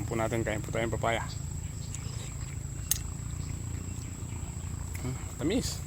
po natin, kain po tayong papaya. Tamis.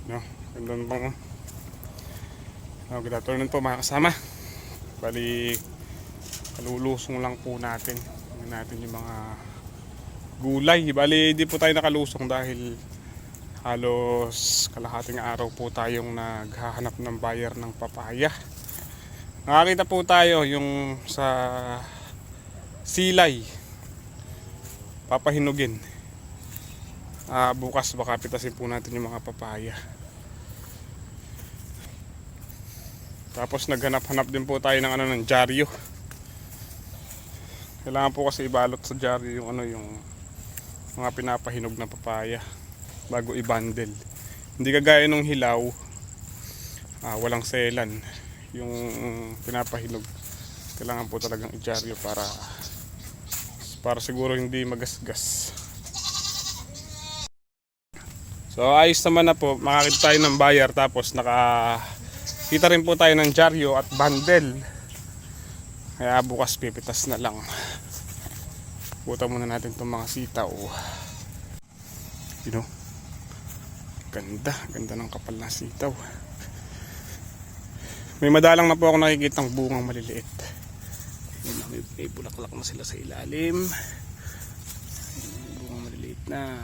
No, ganda bang good afternoon po mga kasama. Bali, kalulusong lang po natin. Tingnan natin yung mga gulay. Bali, di po tayo nakalusong dahil halos kalahating araw po tayong naghahanap ng buyer ng papaya. Nakakita po tayo yung sa Silay, papahinugin. Bukas baka pitasin po natin yung mga papaya. Tapos naghanap-hanap din po tayo ng dyaryo. Kailangan po kasi ibalot sa dyaryo yung yung mga pinapahinog na papaya bago i-bundle. Hindi kagaya nung hilaw, walang selan. Yung pinapahinog, kailangan po talagang i-dyaryo para siguro hindi magasgas. So ayos naman na po, makakita tayo ng buyer, tapos kita rin po tayo ng dyaryo at bundle. Kaya bukas pipitas na lang. Buta muna natin itong mga sitaw. You know, ganda ng kapal na sitaw. May madalang na po ako nakikitang bungang maliliit. May bulaklak na sila sa ilalim. Bungang maliliit na.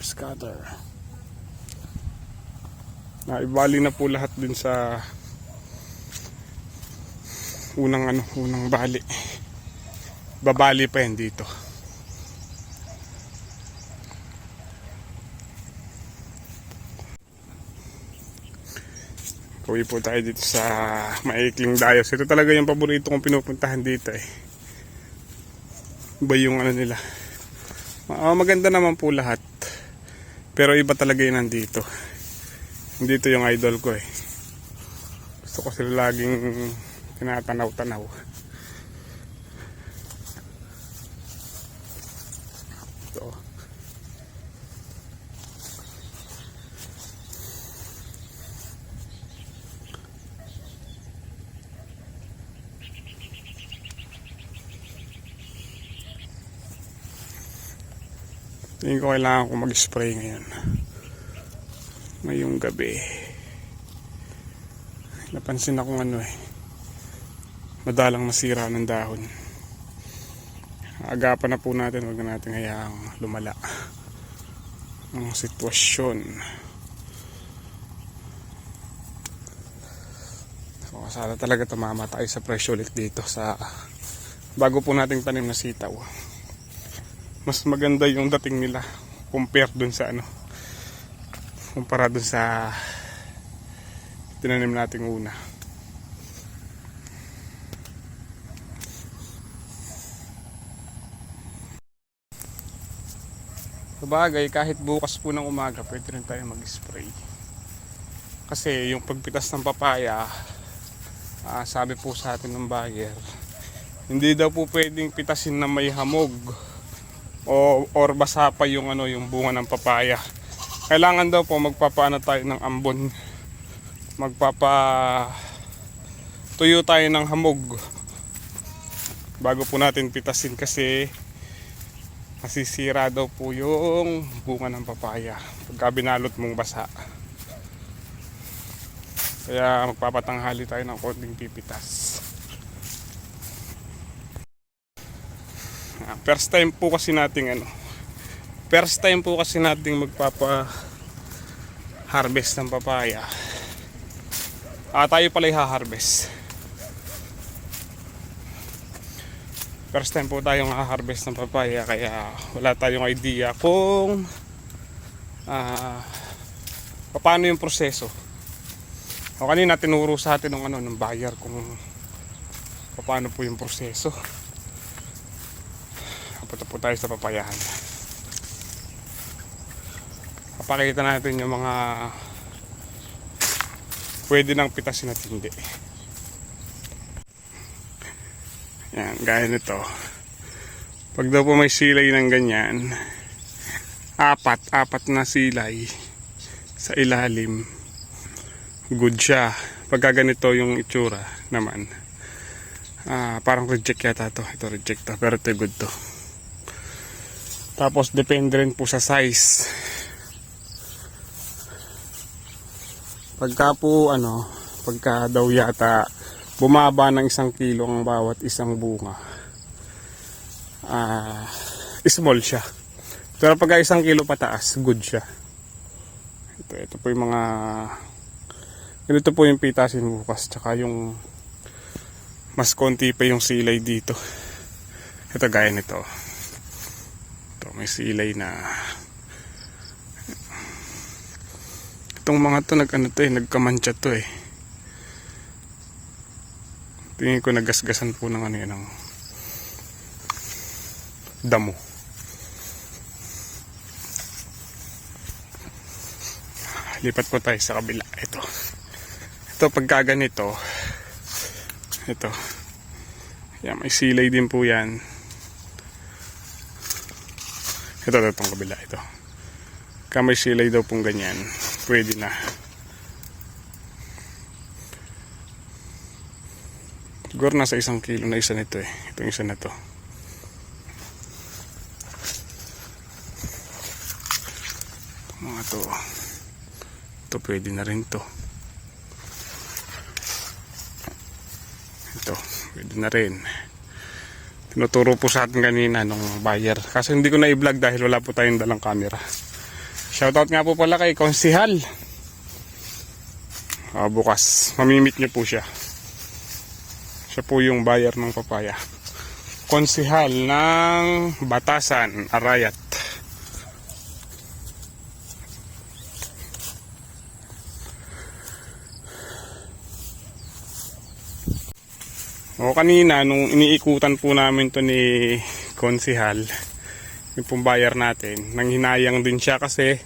Scatter. Naibali na po lahat din sa unang bali. Babali pa yan dito. Uwi po tayo dito sa Maikling Dayos. Ito talaga yung paborito kong pinupuntahan dito eh. Iba yung nila. Maganda naman po lahat. Pero iba talaga yun nandito. Dito yung idol ko eh. Gusto ko sila laging tinatanaw-tanaw. Ito. Tingin ko kailangan ko mag-spray ngayon. Ngayong gabi. Napansin akong madalang nasira ng dahon. Agapan na po natin, wag na natin hayaang lumala ang sitwasyon. So, sana talaga tumama tayo sa presyo ulit dito sa bago po nating tanim na sitaw. Mas maganda yung dating nila kumpara dun sa tinanim nating una. Sabagay, kahit bukas po ng umaga pwede rin tayo mag-spray. Kasi yung pagpitas ng papaya, sabi po sa atin ng buyer, hindi daw po pwedeng pitasin na may hamog or basa pa yung yung bunga ng papaya. Kailangan daw po magpapaano tayo ng ambon. Tuyo tayo ng hamog bago po natin pitasin kasi masisira daw po yung bunga ng papaya pagka binalot mong basa. Kaya magpapatanghali tayo ng konting pipitas. First time po kasi nating magpapa harvest ng papaya. Tayo pala i-harvest. First time po tayong ha-harvest ng papaya, kaya wala tayong idea kung paano yung proseso. O kanina tinuro sa atin ng buyer kung paano po yung proseso. Punta po tayo sa papayahan. Papakita natin yung mga pwede nang pitasin at hindi. Yan, gaya nito. Pag daw po may silay ng ganyan, apat na silay sa ilalim, good siya. Pagka ganito yung itsura naman, parang reject yata to. Ito reject to, pero ito good to. Tapos depende rin po sa size. Pagka daw yata bumaba ng 1 kilo ang bawat isang bunga, small siya. Pero pagka 1 kilo pataas, good siya. Ito po yung ganito po yung pitasin bukas, tsaka yung mas konti pa yung silay dito. Ito gaya nito. May silay na itong mga to nagkamantsa to eh. Tingin ko nagasgasan po ng ng damo. Lipat po tayo sa kabila. Ito pagka ganito, ito yan, may silay din po yan. Itong kabila ito. Kamay silay daw pong ganyan, pwede na. Siguro nasa 1 kilo na isa nito eh. Itong isa na to. Mga to. Ito pwede na rin to. Ito pwede na rin. Tinuturo po sa atin kanina nung buyer. Kasi hindi ko na i-vlog dahil wala po tayong dalang camera. Shoutout nga po pala kay Konsihal. Bukas, mamimit niyo po siya. Siya po yung buyer ng papaya. Konsihal ng Batasan, Arayat. Kanina nung iniikutan po namin to ni Konsihal, yung pong buyer natin, nanghinayang din siya kasi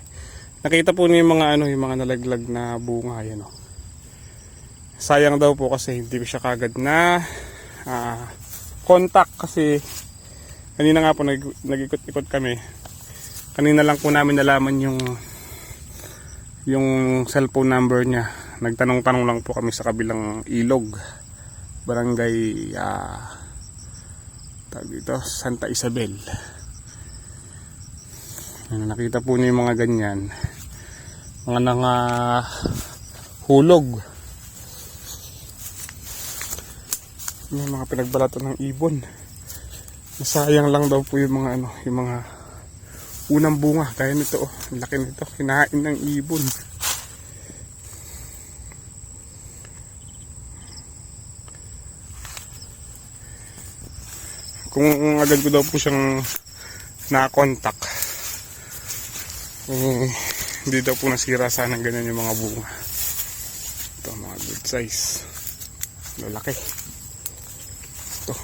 nakita po niya yung mga nalaglag na bunga yan. Sayang daw po kasi hindi siya kagad na contact, kasi kanina nga po nag-ikot-ikot kami. Kanina lang po namin nalaman yung cellphone number niya. Nagtanong-tanong lang po kami sa kabilang ilog. Barangay dito, Santa Isabel. Nakita po niyo yung mga ganyan, mga hulog, yung mga pinagbalatan ng ibon. Nasayang lang daw po yung mga yung mga unang bunga. Kaya nito, ang laki nito, kinain ng ibon. Kung agad ko daw po siyang na-contact, hindi daw po nasira sana ganyan yung mga bunga. Ito, mga good size, lalaki. Ito,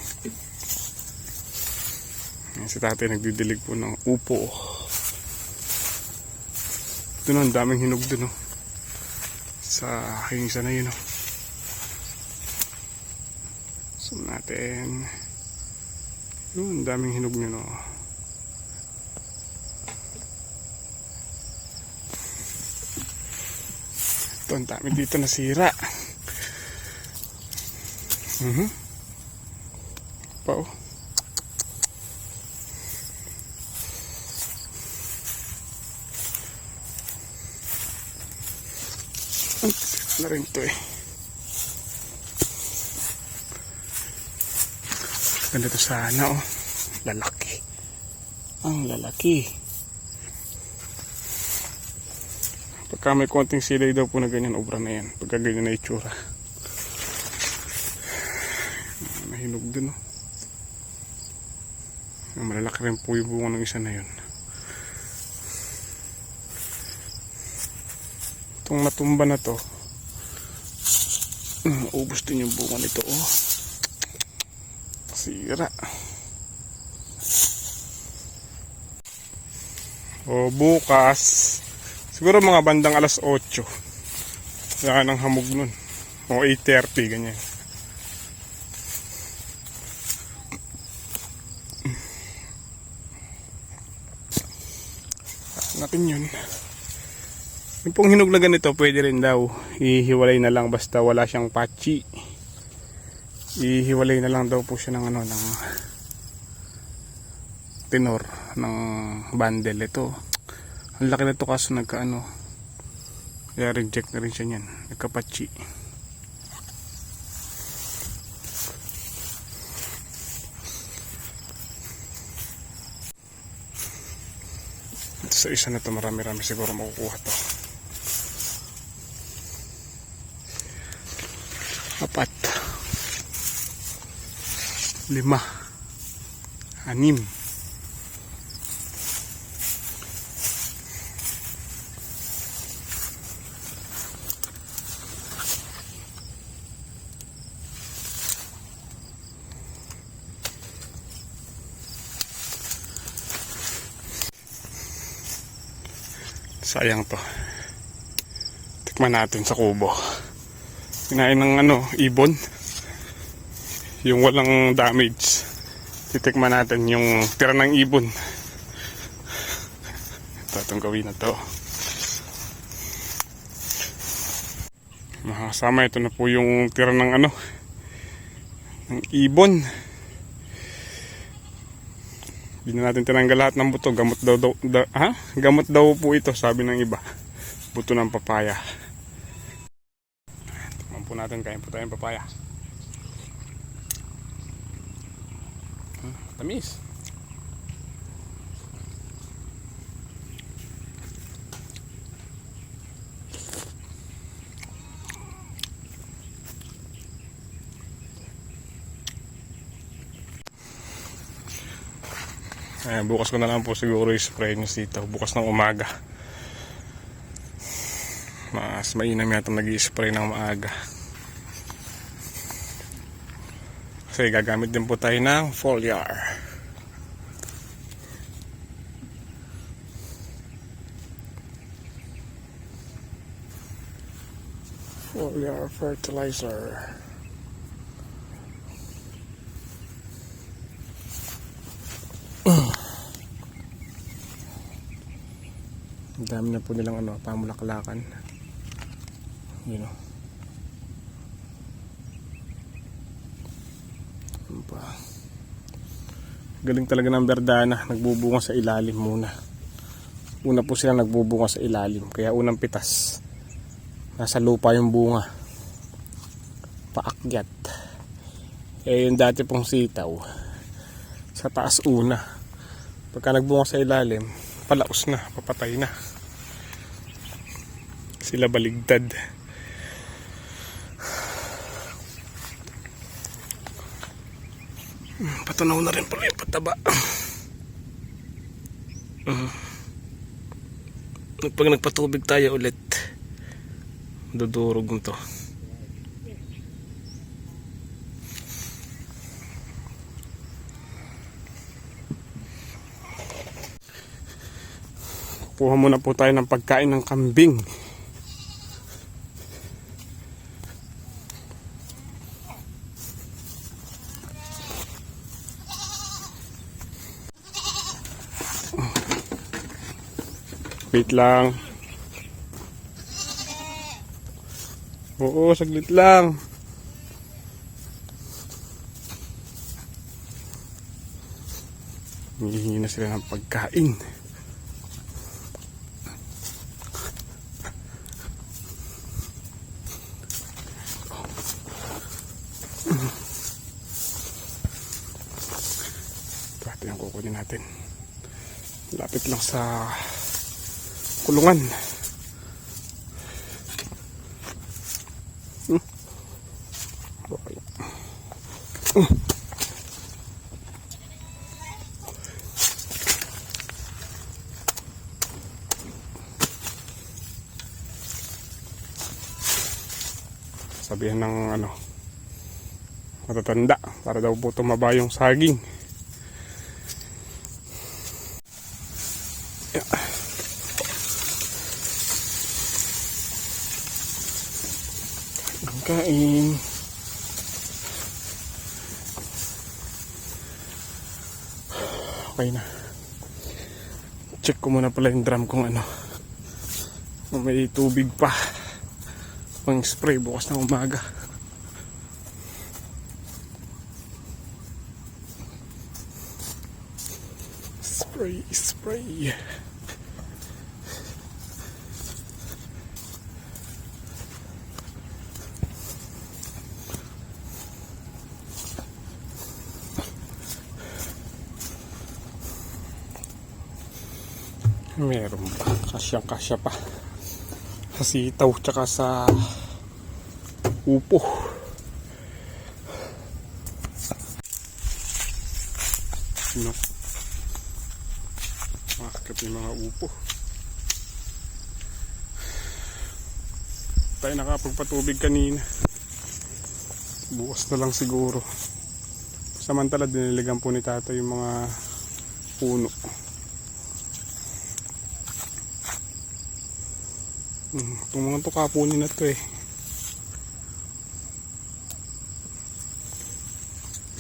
si tatay nagdidilig po ng upo. Ito na, ang daming hinog dun sa hingisa na yun. Zoom natin. Yun, daming hinog nyo, no. Ito, ang dami dito nasira. Pa, oh. na rin to eh. Ganda to sana oh. Lalaki. Ang lalaki. Pagka may konting silay daw po na ganyan, obra na yan. Pagka ganyan na itsura. Nahinog dun oh. Malalaki rin po yung bunga ng isa na yun. Itong natumba na to, ubos din yung bunga nito oh. Sira. O bukas siguro mga bandang alas 8 yan ang hamog nun, o 8:30 ganyan. Natin yun. Yung pong hinog na ganito pwede rin daw ihiwalay na lang basta wala siyang patchy. Ihiwalay na lang daw po siya ng ano, ng tenor ng bundle. Ito ang laki na to kaso nagkaano, kaya reject na rin siya niyan, nagkapatchi. Ito sa isa na to marami-rami siguro makukuha to. 4 5 6. Sayang to. Tikman natin sa kubo. Kinain ng ano, ibon. Yung walang damage. Titikman natin yung tira ng ibon. Ito itong gawin na to. Mga kasama, ito na po yung tira ng ano, ng ibon. Hindi na natin tinanggal lahat ng buto. Gamot daw po ito, sabi ng iba. Buto ng papaya. Tikman po natin, kain po tayong papaya. Tamis. Bukas ko na lang po siguro i-spray nyo dito bukas ng umaga. Mas mainam yata nag-i-spray ng maaga kasi gagamit din po tayo ng foliar. Foliar fertilizer. Ang dami na po nilang ano, pamulaklakan. Yun o. Galing talaga ng berdana. Nagbubunga sa ilalim muna. Una po sila nagbubunga sa ilalim. Kaya unang pitas, nasa lupa yung bunga. Paakyat. Eh yung dati pong sitaw, sa taas una. Pagka nagbunga sa ilalim, palaos na, papatay na. Sila baligtad. Patunaw na rin pala yung pataba. Pag nagpatubig tayo ulit, dudurog mo to. Kuha muna po tayo ng pagkain ng kambing. Wait lang. Oo, saglit lang. Hihingi na sila ng pagkain. Ito yung kukunin natin. Lapit lang sa kulungan. Okay. Sabihan ng matatanda para daw po tumaba yung saging. Yeah. Kain. Okay na. Check ko muna pala yung drum kung may tubig pa pang spray bukas ng umaga. Spray. Meron pa, kasya pa sa sitaw tsaka sa upo. Makakap yung mga upo. Tayo nakapagpatubig kanina, bukas na lang siguro. Samantala diniligan po ni tata yung mga puno. Itong mga to kapunin na to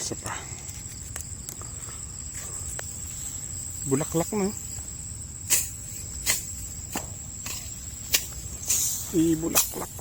Isa pa. Bulaklak na. Bulaklak.